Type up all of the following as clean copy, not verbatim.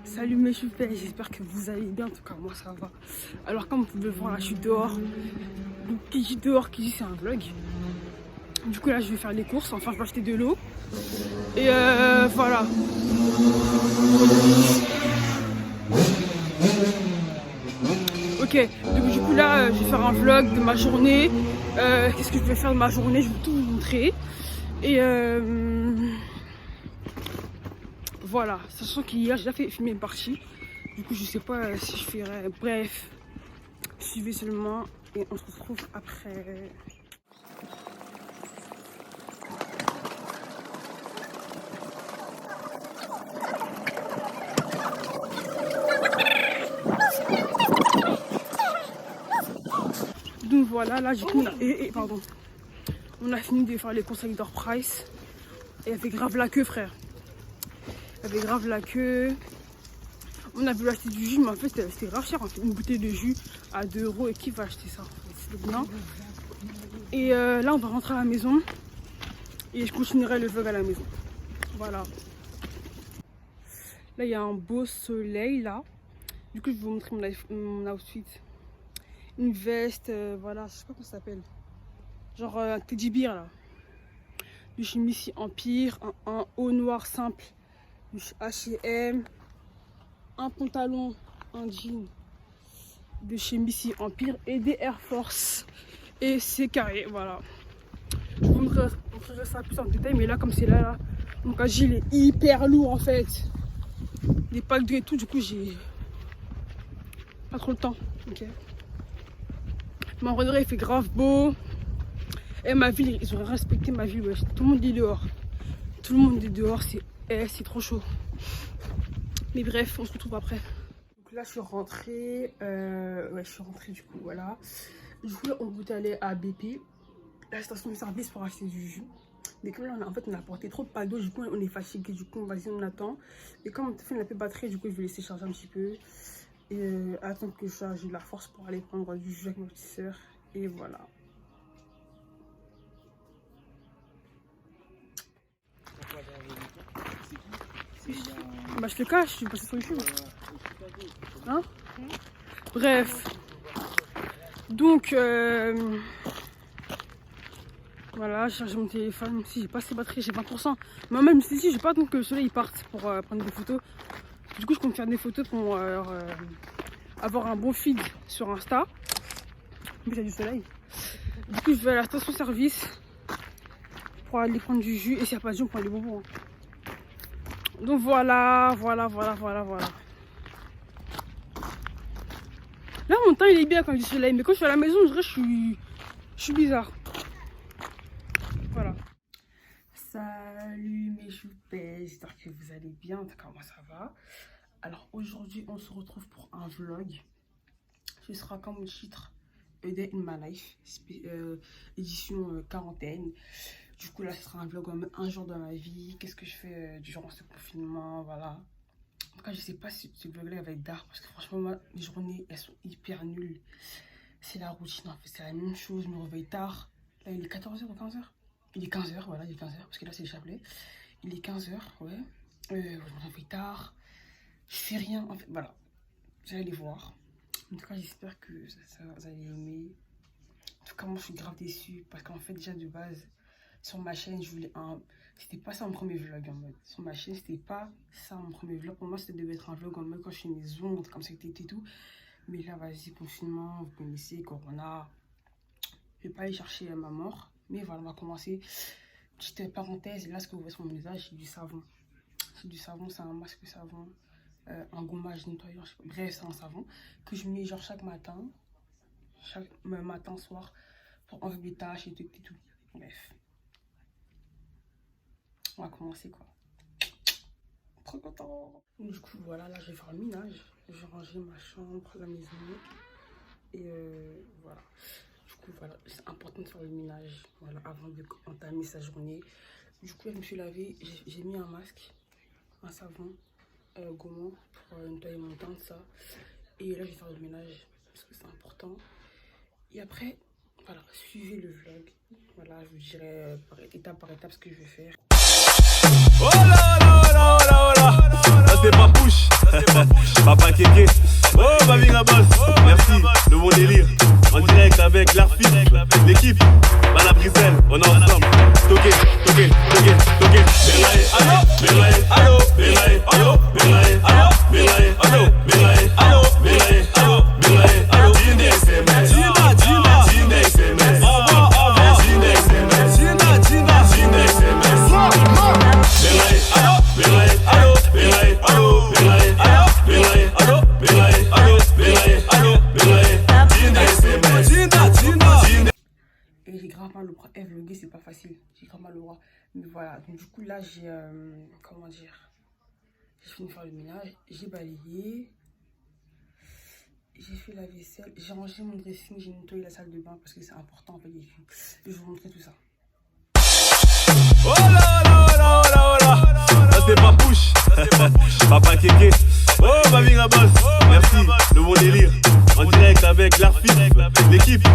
Salut mes choupets, j'espère que vous allez bien, en tout cas moi ça va. Alors comme vous pouvez le voir là je suis dehors, donc qui dit dehors, qui dit c'est un vlog. Du coup là je vais faire les courses, enfin je vais acheter de l'eau. Et voilà. Ok, donc du coup là je vais faire un vlog de ma journée. Qu'est-ce que je vais faire de ma journée, je vais tout vous montrer. Et voilà, sachant qu'hier j'ai déjà fait filmer une partie. Du coup je sais pas si je ferai. Bref, suivez seulement et on se retrouve après. Donc voilà, là du coup pardon. On a fini de faire les courses avec Leader Price. Et il y avait grave la queue, frère. Il y avait grave la queue. On a voulu acheter du jus, mais en fait c'était grave cher. En fait. Une bouteille de jus à 2 € et qui va acheter ça? C'est bien. Et là on va rentrer à la maison. Et je continuerai le vlog à la maison. Voilà. Là il y a un beau soleil là. Du coup je vais vous montrer mon outfit. Une veste, voilà, je sais pas comment ça s'appelle. Genre un teddy bear là. Du chez Missy Empire, un haut noir simple du H&M, un pantalon, un jean de chez Missy Empire et des Air Force. Et c'est carré, voilà. Je vous montrerai ça plus en détail, mais là comme c'est là, mon casier est hyper lourd en fait. Des packs de et tout, du coup j'ai pas trop le temps. Ok. Mais en vrai, il fait grave beau. Et ma ville, ils auraient respecté ma ville, wesh. Tout le monde est dehors. Tout le monde est dehors, c'est trop chaud. Mais bref, on se retrouve après. Donc là, je suis rentrée. Ouais, je suis rentrée du coup, voilà. Du coup, là, on voulait aller à BP, la station de service pour acheter du jus. Mais comme là, on a apporté trop de packs d'eau, du coup, on est fatigué. Du coup, vas-y, on attend. Et comme on a fait la batterie, du coup, je vais laisser charger un petit peu. Et attendre que j'ai de la force pour aller prendre du jus avec ma petite soeur. Et voilà. Bah je te cache, je suis passée sur YouTube. Hein? Bref. Donc voilà, j'ai chargé mon téléphone. Même si j'ai pas assez de batterie, j'ai 20%. Mais même si j'ai pas attendre que le soleil parte pour prendre des photos. Du coup je compte faire des photos pour avoir un bon feed sur Insta. Mais il y a du soleil. Du coup je vais à la station service pour aller prendre du jus. Et s'il n'y a pas de jus, on prend les bonbons. Hein. Donc voilà. Là mon temps il est bien quand il y a du soleil, mais quand je suis à la maison, je dirais je suis bizarre. Voilà. Salut mes choupets, j'espère que vous allez bien, en tout cas moi ça va. Alors aujourd'hui on se retrouve pour un vlog. Ce sera comme le titre A Day in My Life, édition quarantaine. Du coup là ce sera un vlog en un jour dans ma vie. Qu'est-ce que je fais durant ce confinement, voilà. En tout cas je sais pas si ce vlog là va être dark parce que franchement moi, les journées elles sont hyper nulles. C'est la routine en fait, c'est la même chose, je me réveille tard. Là il est 14h ou 15h. Il est 15h, voilà, il est 15h parce que là c'est le chapelet. Il est 15h, ouais. Je me réveille tard. Je fais rien en fait, voilà. Vous allez les voir. En tout cas j'espère que vous allez aimer. En tout cas moi je suis grave déçue parce qu'en fait déjà de base sur ma chaîne je voulais c'était pas ça mon premier vlog en mode. Sur ma chaîne c'était pas ça mon premier vlog. Pour moi c'était devait être un vlog en mode quand je fais mes ongles comme ça et tout. Mais là vas-y, confinement, vous connaissez, corona. Je vais pas aller chercher ma mort. Mais voilà, on va commencer. Petite parenthèse, là ce que vous voyez sur mon visage c'est du savon. C'est du savon, c'est un masque savon. Un gommage nettoyant, bref c'est un savon que je mets genre chaque matin, soir pour enlever les taches et tout. Bref, on va commencer quoi. Trop content. Du coup voilà, là je vais faire le ménage, je vais ranger ma chambre, la maison et voilà. Du coup voilà, c'est important de faire le ménage, voilà, avant d'entamer sa journée. Du coup là, je me suis lavée, j'ai mis un masque, un savon gommant pour nettoyer mon teint, ça. Et là je vais faire le ménage parce que c'est important. Et après voilà, suivez le vlog. Voilà, je vous dirai étape par étape ce que je vais faire. Oh là là là là là là, ça c'est pas push. Papa Kéké. Oh, ma vie la bosse. Merci, le bon délire. En direct avec l'artiste, l'équipe. Bala Brisel, on est ensemble. Toqué, toqué, toqué, toqué. Belaye, allo, Belaye, allo, Belaye, allo, Belaye, allo, Belaye, allo, Belaye, allo, Belaye, allo, Belaye, allo. Dine SMS, Dina, Dina, Dine SMS. Envoie, envoie, Dine SMS, Dina, Dina, Dine SMS. Belaye, allo, Belaye, allo, Belaye, allo, Belaye, allo, Belaye, allo, Belaye, allo, Belaye, allo, Belaye. Dine SMS, Dina, Dina, Dine. Et j'ai grave mal au bras. Vlogger, c'est pas facile. J'ai grave mal au bras. Mais voilà. Donc, du coup, là, j'ai. Comment dire? J'ai fini de faire le ménage. J'ai balayé. J'ai fait la vaisselle. J'ai rangé mon dressing. J'ai nettoyé la salle de bain parce que c'est important en fait. Et je vais vous montrer tout ça. Oh là là là là là. Ça c'est pas push. Papa Kéké. Oh ma vie la bosse. Merci, le bon délire. En direct avec l'artiste, l'équipe.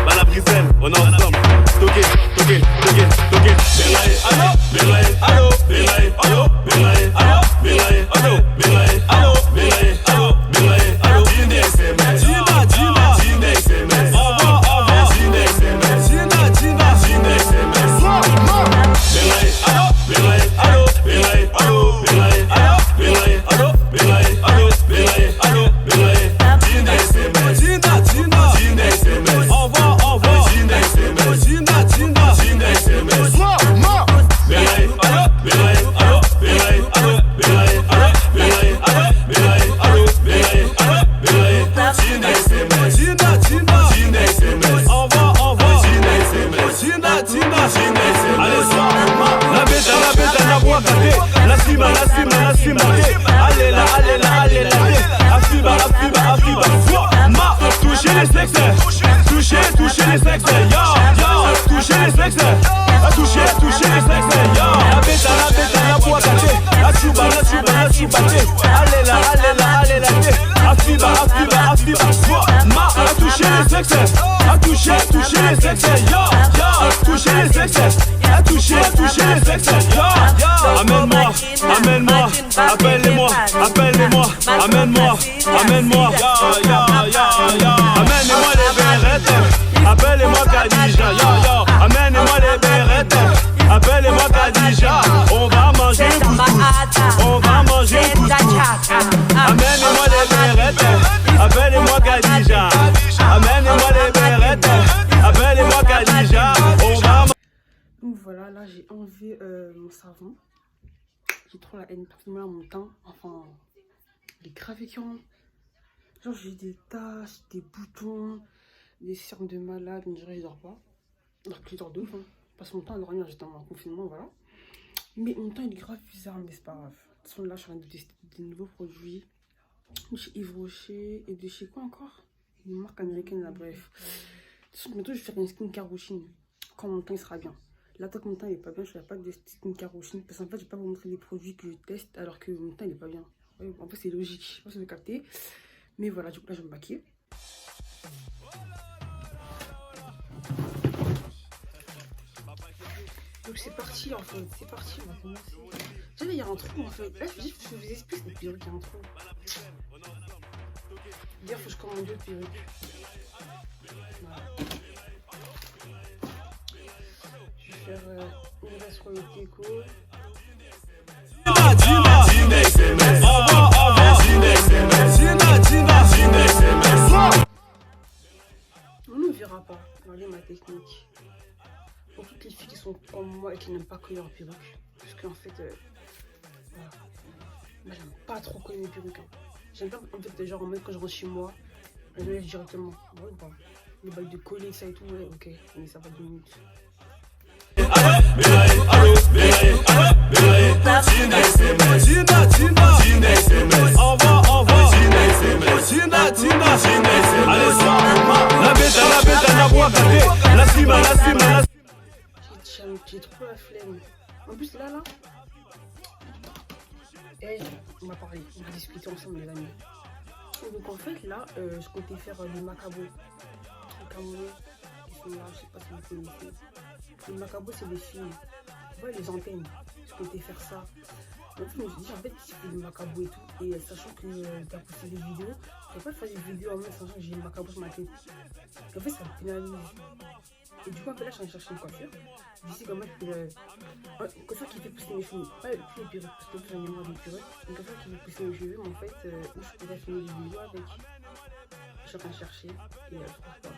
Bala Brisel, on est ensemble. Toqué, toqué, toqué, toqué. Belaye, allo, Belaye, allo, Belaye, allo, Belaye, allo, Belaye, allo, Belaye, allo, Belaye, allo, Belaye, allo. Dine SMS, Dina, Dina, Dine SMS. Envoie, envoie, Dine SMS, Dina, Dina, Dine SMS. Belaye, allo, Belaye, allo, Belaye, allo, Belaye, allo, Belaye, allo, Belaye, allo, Belaye, allo, Belaye. Dine SMS, Dina, Dina, Dine SMS. Envoie, envoie, Dine SMS, Dina, Dina, Dine SMS. Belaye, allo, Belaye, allo, Belaye, allo, Belaye, allo, Belaye, allo, Belaye, allo, Belaye, allo, Belaye. Dine SMS, Dina, Dina, Dine SMS. Envoie, envoie, Dine SMS, Dina, Dina, Dine SMS. Allez, soir, la bête, la boîte à thé. La cima, la cima, la cima. Allez là, allez là, allez là. Afiba, afiba, afiba. Ma, toucher les sexes. Toucher les sexes. Yo, yo, toucher les sexes. Toucher les sexes. Yo, la bête, la boîte à thé. La tuba, la tuba, la tuba. Allez là, allez là, allez là. Afiba, afiba, afiba. Ma, toucher les sexes. Toucher les sexes. Yo, yo, toucher les sexes. Toucher les sexes. Yo, yo. Amène-moi, amène-moi. Appelle-les-moi, appelle-les-moi. Amène-moi, amène-moi. Yo, yo, yo, yo. Amène-moi les berrettes. Appelle-moi Khadija. Yo, yo. Amène-moi les berrettes. Appelle-moi Khadija. On va manger couscous. On va manger couscous. Amène-moi les berrettes. Appelle-moi Khadija. Amène-moi les berrettes. Appelle-moi Khadija. On va. Donc voilà, là j'ai enlevé mon savon. J'ai trop la haine personnellement mon teint. Enfin, il est grave écœurant. Genre j'ai des taches, des boutons, des cernes de malade. On dirait que je dors pas. Alors que je dors de ouf. Hein. Parce que mon teint à dormir, j'étais en confinement, voilà. Mais mon teint il est grave bizarre, mais c'est pas grave. De toute façon là je suis en train de tester des nouveaux produits. De chez Yves Rocher et de chez quoi encore? Une marque américaine là, bref. De toute façon bientôt je vais faire une skincare routine. Quand mon teint il sera bien. Là, tant que mon teint il est pas bien, je ne ferai pas de skincare routine. Parce qu'en fait, je vais pas vous montrer les produits que je teste alors que mon teint il est pas bien. Ouais, en fait, c'est logique. Je sais pas si vous avez capté. Mais voilà, du coup, là, je vais me maquiller. Donc, c'est parti en fait. C'est parti, on va commencer. Déjà, il y a un trou en fait. Là, je vous explique cette perruque, il y a un trou. D'ailleurs, faut que je commande deux perruques. Voilà. Je vais faire une reste sur le déco. On ne verra pas. Regardez ma technique. Pour toutes les filles qui sont comme moi et qui n'aiment pas coller leur perruque. Parce qu'en fait, voilà. Moi, j'aime pas trop coller mes perruques. Hein. J'aime bien en fait, genre en mode quand je rentre chez moi, je me laisse directement. Ouais, bah, les bails de coller, ça et tout, ouais, ok. Mais ça va 2 minutes. J'ai trop la flemme. En plus là, on va parler, on va discuter ensemble les amis. Donc en fait là, je comptais faire les macabos. Les Camerounais, ils sont là, je sais pas si vous connaissez. Les macabos c'est des films. Vous voyez les antennes, je comptais faire ça. En fait, je me suis dit, en fait, si je fais des macabos et tout, et sachant que tu as posté des vidéos, je ne peux pas faire des vidéos en même sachant que j'ai une macabo sur ma tête. Et en fait, ça me pénalise. Et du coup, un peu là, je suis allée chercher une coiffure. D'ici, comme moi, une coiffure qui fait pousser mes cheveux. Pas plus les perruques, parce que plus j'en ai marre des perruques. Une coiffure qui fait pousser mes cheveux, mais en fait, où je pourrais filmer des vidéos avec. Je suis en train de chercher, et je trouve pas.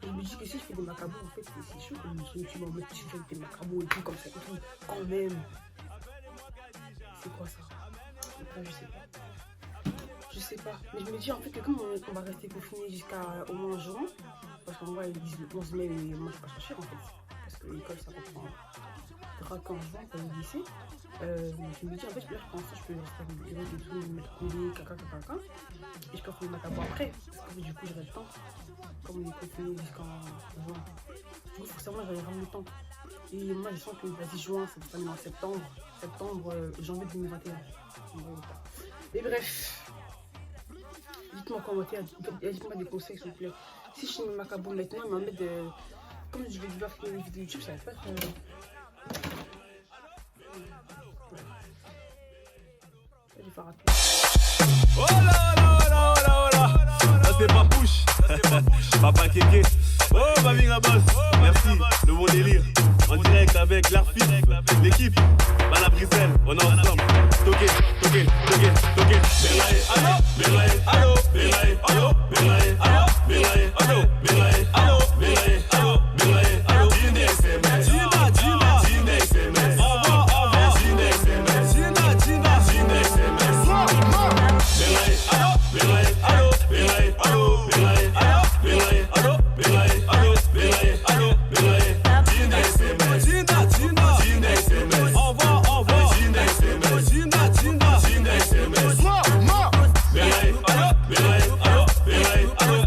Et je me dis que si je fais des macabos, en fait, c'est chaud comme sur YouTube, en mode tu fais des macabos et tout, comme ça, et tout, quand même. C'est quoi ça? Après, je sais pas. Je sais pas. Mais je me dis en fait que comme on va rester confiné jusqu'à au moins juin, parce qu'en vrai, ils disent le 11 mai, mais moi je vais pas chercher en fait. Parce que l'école ça reprendra qu'en juin pour le lycée. Je me dis en fait, là je pense que je peux rester avec des règles et tout, me mettre collé, caca. Et je peux faire le macabo après. Parce que du coup, j'aurai le temps. Comme on est confiné jusqu'en juin. Du coup, forcément, j'aurai vraiment le temps. Et moi, je sens que vas-y, juin, ça va se terminer en septembre, janvier 2021. Mais bref, dites-moi en commentaire, dites-moi des conseils s'il vous plaît. Si je fais mes macabos maintenant, il va mettre de... Comme je vais devoir filmer des vidéos YouTube, ça va pas être... Je vais faire attention. Oh là là là là là. Ça c'est pas push. Papa Kéké. Oh ma vie la boss. Merci, le bon délire. En direct avec l'Arfif, l'équipe, à la Briselle, on est ensemble. Toqué. Belaye, allo, Belaye, allo, Belaye, allo, Belaye, allo, Belaye, allo, Belaye, allo, Belaye, allo, Belaye, allo. Dine SMS, Dine SMS. Envoie, Dine SMS, Dine SMS. Belaye, allo, Belaye, allo, Belaye, allo, Belaye, allo, Belaye, allo, Belaye, allo, Belaye, allo, Belaye. Dine SMS, Dine SMS. Envoie, Dine SMS, Dine SMS. Belaye, allo, Belaye, allo, Belaye, allo,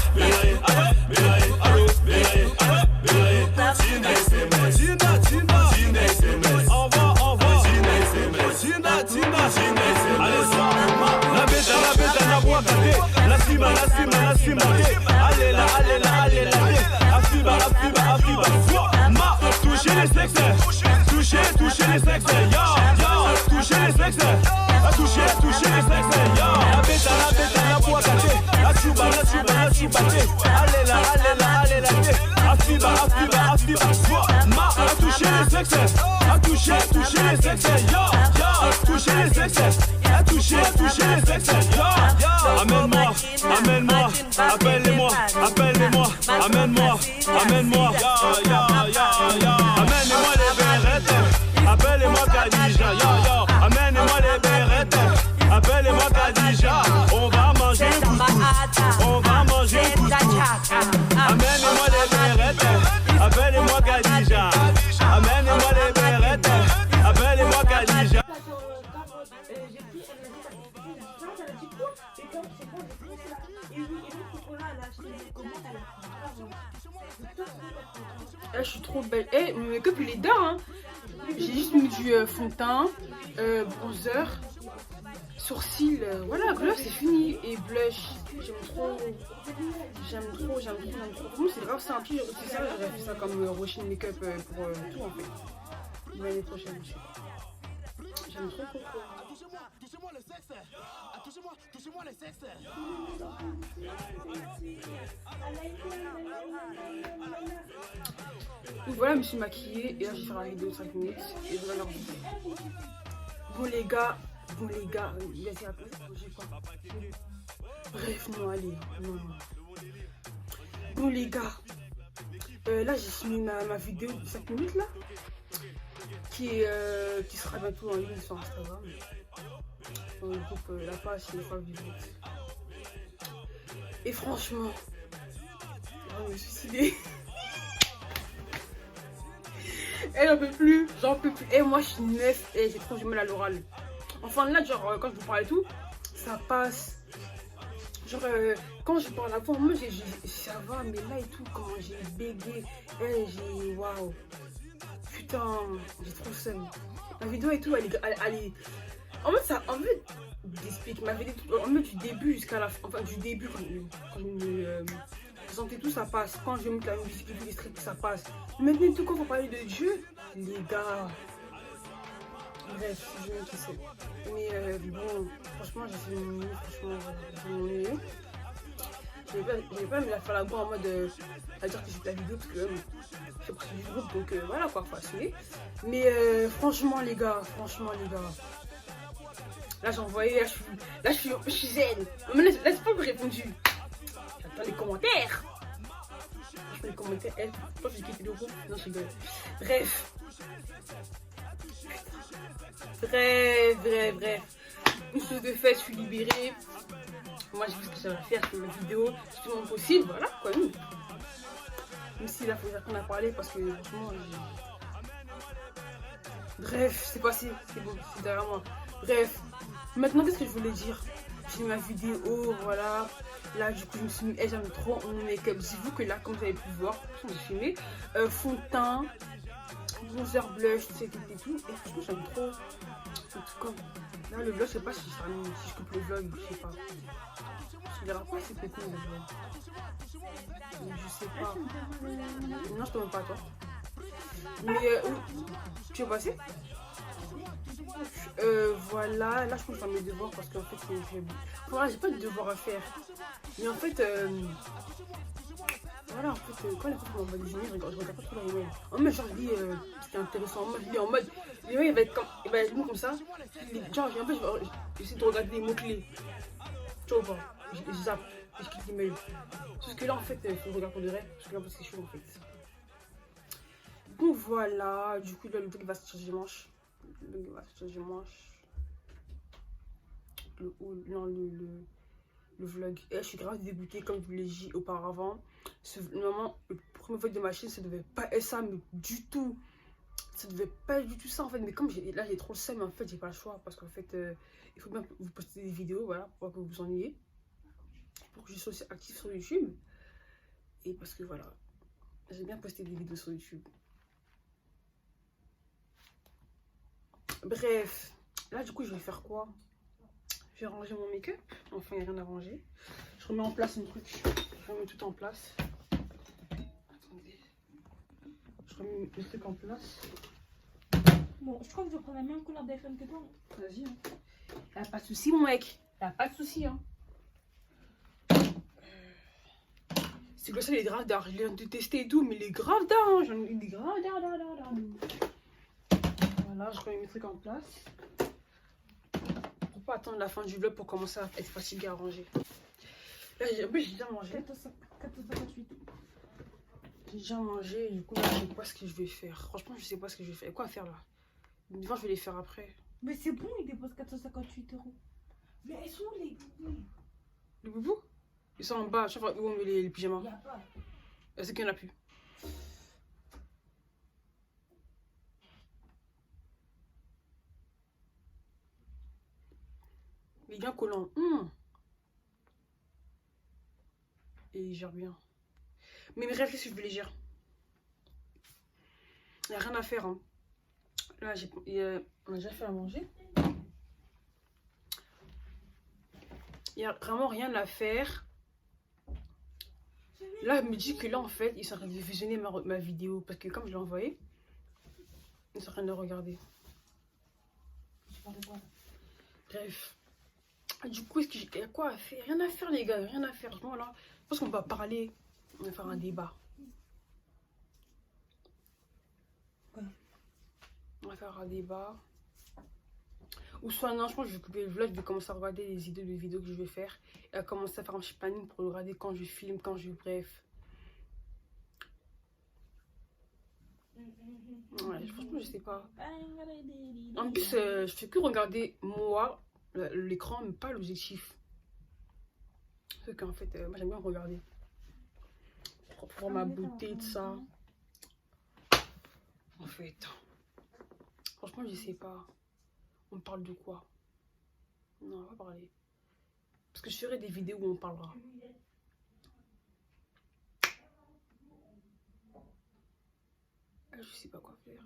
Belaye, allo, Belaye, allo, Belaye, allo, Belaye, allo, Belaye. Dine SMS, Dine SMS. Envoie, Dine SMS, Dine SMS. Allez, soir, la bête, la boîte, la cima, allez là, Afiba, ma, toucher les sexes, toucher les sexes, ya, toucher les sexes, toucher les sexes, ya, la bête, la boîte, la chuba, allez là, Afiba, ma, toucher les sexes, toucher les sexes, ya, toucher les sexes, toucher les sexes, ya, amène-moi, appelle-les-moi, amène-moi, ya, amène-moi les berrettes, appelle-moi Khadija, ya, amène-moi les berrettes, appelle-moi Khadija, on va manger amène-moi les berrettes, appelle-moi Khadija, amène-moi les berrettes, appelle-moi Khadija. Je suis trop belle. Mon make-up il est dingue, hein. J'ai juste mis du fond de teint, bronzer, sourcils, voilà, gloss c'est fini. Et blush, j'aime trop. Vraiment c'est grave simple, c'est ça, j'aurais fait ça comme Rochine make-up pour tout en fait. L'année prochaine, je sais pas. J'aime trop. Touchez-moi le sexe. Touchez-moi le sexe. Donc voilà, je me suis maquillée et là je vais faire la vidéo de 5 minutes et voilà leur vidéo. Bon les gars, vas-y après, j'ai quoi? Bref, non allez, non. Bon les gars, là j'ai fini ma vidéo de 5 minutes là, qui sera bientôt en ligne sur Instagram. Dans le groupe La Page les Femmes Vivantes. Et franchement, je vais me suicider. J'en peux plus. Et moi je suis neuf et j'ai trop du mal à l'oral. Enfin là, genre quand je vous parle et tout, ça passe. Genre quand je parle à fond, moi ça va, mais là et tout, comment j'ai bégayé, j'ai waouh. Putain, j'ai trop seum. Ma vidéo et tout, elle est... En fait, j'explique ma vidéo en fait, du début jusqu'à la fin. Enfin, du début, quand je me présentais tout, ça passe. Quand je monte la musique et tout, ça passe. Maintenant, tout, quand on va parler de Dieu, les gars, Bref, je me qui c'est. Mais bon, franchement, j'ai fait mon mieux. Franchement, voilà, j'ai fait mon mieux. J'ai pas mis la faire la boue en mode à dire que j'ai fait la vidéo parce que je fais partie du groupe, donc voilà quoi, faut assumer. Mais franchement les gars, là j'ai envoyé, là je suis zen. Mais là c'est pas que j'ai répondu. J'attends les commentaires. Je fais les commentaires, je pense que j'ai quitté le groupe. Non, je rigole. Bref. Une chose de fait, je suis libérée. Moi j'ai vu ce que j'avais à faire, je fais ma vidéo, c'est tout possible, voilà quoi. Même si là faut dire qu'on a parlé parce que franchement bref, c'est passé, c'est bon, c'est derrière moi. Bref, maintenant qu'est-ce que je voulais dire? J'ai mis ma vidéo, voilà. Là du coup je me suis mis, j'aime trop mon make-up. J'ai vu que là comme vous avez pu voir, j'ai filmé, fond de teint, bronzer, blush, tout et tout. Et franchement j'aime trop. En tout cas, là le vlog, je sais pas si je coupe le vlog, je sais pas. Tu verras pas si c'est cool le vlog. Je sais pas. Non, je te demande pas à toi. Mais tu es passé? Voilà, là je peux faire mes devoirs parce qu'en fait voilà, j'ai pas de devoirs à faire. Mais en fait, voilà, en fait, quand les gens m'envoient des emails, je regarde pas trop les emails. En mode, genre, je dis ce qui est intéressant. En mode, je dis en mode, l'email il va être comme ça. Genre, en fait, j'essaie de regarder les mots-clés. Tu vois ou pas? Je zappe, je clique l'email. Sauf que là, en fait, il faut que je regarde pour de vrai. Parce que là, c'est chaud en fait. Donc voilà, du coup, là, le truc va se changer dimanche. Le vlog. Et là, je suis grave dégoûtée, comme je vous l'ai dit auparavant. Normalement, le premier vlog de ma chaîne, ça devait pas être ça, mais du tout. Ça devait pas être du tout ça en fait. Mais comme là, j'ai trop le seum, en fait, j'ai pas le choix. Parce qu'en fait, il faut bien vous poster des vidéos, voilà, pour pas que vous vous ennuyiez. Pour que je sois aussi active sur YouTube. Et parce que voilà, j'ai bien posté des vidéos sur YouTube. Bref, là du coup je vais faire quoi? Je vais ranger mon make-up. Enfin il n'y a rien à ranger. Je remets en place un truc. Je remets tout en place. Attendez. Je remets le truc en place. Bon, je crois que je prends la même couleur d'iPhone que toi. Vas-y. Hein. Y'a pas de soucis mon mec. Y'a pas de soucis hein. C'est que ça les graves d'art. Je l'ai testé et tout, mais les graves d'art. Hein. J'en ai eu des graves d'art. Voilà, je remets mes trucs en place. Pour pas attendre la fin du vlog pour commencer à être fatigué à ranger. Là, j'ai déjà mangé. 14h58. J'ai déjà mangé et du coup, là, je sais pas ce que je vais faire. Franchement, je sais pas ce que je vais faire. Quoi faire là? Devant, je vais les faire après. Mais c'est bon, il dépasse 458 €. Mais elles sont où les boubous? Les boubous? Ils sont en bas. Je sais pas où on met les pyjamas. Il y a pas. Est-ce qu'il y en a plus? Il est bien collant. Et il gère bien. Mais bref, qu'est-ce que je vais les gérer? Il n'y a rien à faire. Hein. Là, on a déjà fait à manger. Il n'y a vraiment rien à faire. Là, il me dit que là, en fait, ils sont en train de visionner ma vidéo. Parce que comme je l'ai envoyée, ils sont en train de regarder. Bref. Du coup, est-ce qu'il y a quoi à faire? Rien à faire, les gars. Rien à faire. Voilà. Je pense qu'on va parler. On va faire un débat. On va faire un débat. Ou soit non, je pense que je vais couper le vlog, je vais commencer à regarder les idées de vidéos que je vais faire. Et à commencer à faire un petit planning pour regarder quand je filme, quand je... Bref. Ouais, franchement, je sais pas. En plus, je fais que regarder moi, l'écran, mais pas l'objectif. Parce qu'en fait, moi j'aime bien regarder. Pour voir ma beauté, tout ça. En fait. Franchement, je sais pas. On parle de quoi? Non, on va pas parler. Parce que je ferai des vidéos où on parlera. Je sais pas quoi faire.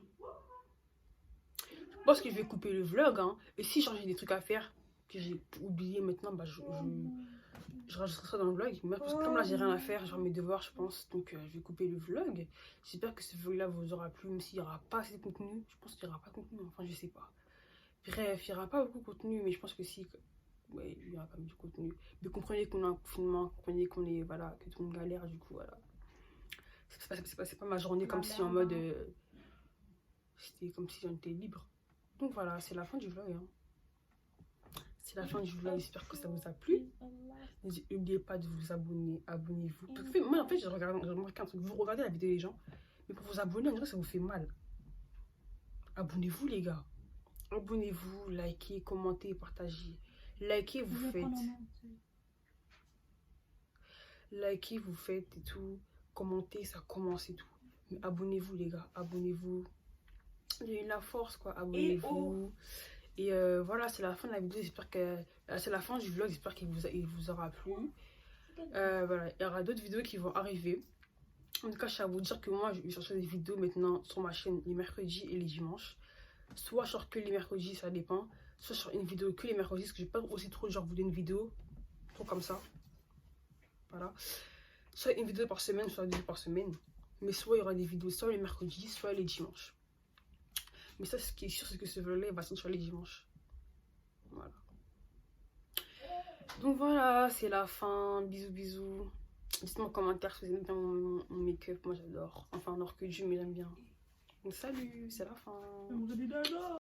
Je pense que je vais couper le vlog. Hein. Et si j'ai des trucs à faire que j'ai oublié maintenant, bah, je rajouterai ça dans le vlog. Mais parce que comme là, j'ai rien à faire, j'ai mes devoirs, je pense. Donc, je vais couper le vlog. J'espère que ce vlog-là vous aura plu, même s'il n'y aura pas assez de contenu. Je pense qu'il n'y aura pas de contenu. Enfin, je sais pas. Bref, il n'y aura pas beaucoup de contenu, mais je pense que si, ouais, il y aura quand même du contenu. Mais comprenez qu'on a un confinement, comprenez qu'on est, voilà, que tout le monde galère, du coup, voilà. C'est pas ma journée comme si en mode, c'était comme si on était libre. Donc voilà, c'est la fin du vlog, hein. C'est la fin du vlog, j'espère que ça vous a plu. N'oubliez pas de vous abonner, abonnez-vous. Moi, en fait, j'ai remarqué un truc, vous regardez la vidéo des gens, mais pour vous abonner, on dirait que ça vous fait mal. Abonnez-vous, les gars. Abonnez-vous, likez, commentez, partagez. Likez, vous faites. Likez, vous faites et tout. Commentez, ça commence et tout. Mais abonnez-vous, les gars. Abonnez-vous. Il y a eu la force, quoi. Abonnez-vous. Et voilà, c'est la fin de la vidéo. J'espère que. C'est la fin du vlog. J'espère qu'il vous aura plu. Voilà, il y aura d'autres vidéos qui vont arriver. En tout cas, je tiens à vous dire que moi, je vais chercher des vidéos maintenant sur ma chaîne les mercredis et les dimanches. Soit je sors que les mercredis, ça dépend. Soit je sors une vidéo que les mercredis, parce que j'ai pas aussi trop genre vous donner une vidéo. Trop comme ça. Voilà. Soit une vidéo par semaine, soit 2 par semaine. Mais soit il y aura des vidéos soit les mercredis, soit les dimanches. Mais ça, ce qui est sûr, c'est que ce vlog-là va sortir les dimanches. Voilà. Donc voilà, c'est la fin. Bisous, bisous. Dites-moi en commentaire si vous aimez bien mon make-up. Moi, j'adore. Enfin, alors que Dieu, mais j'aime bien. Donc salut, c'est la fin.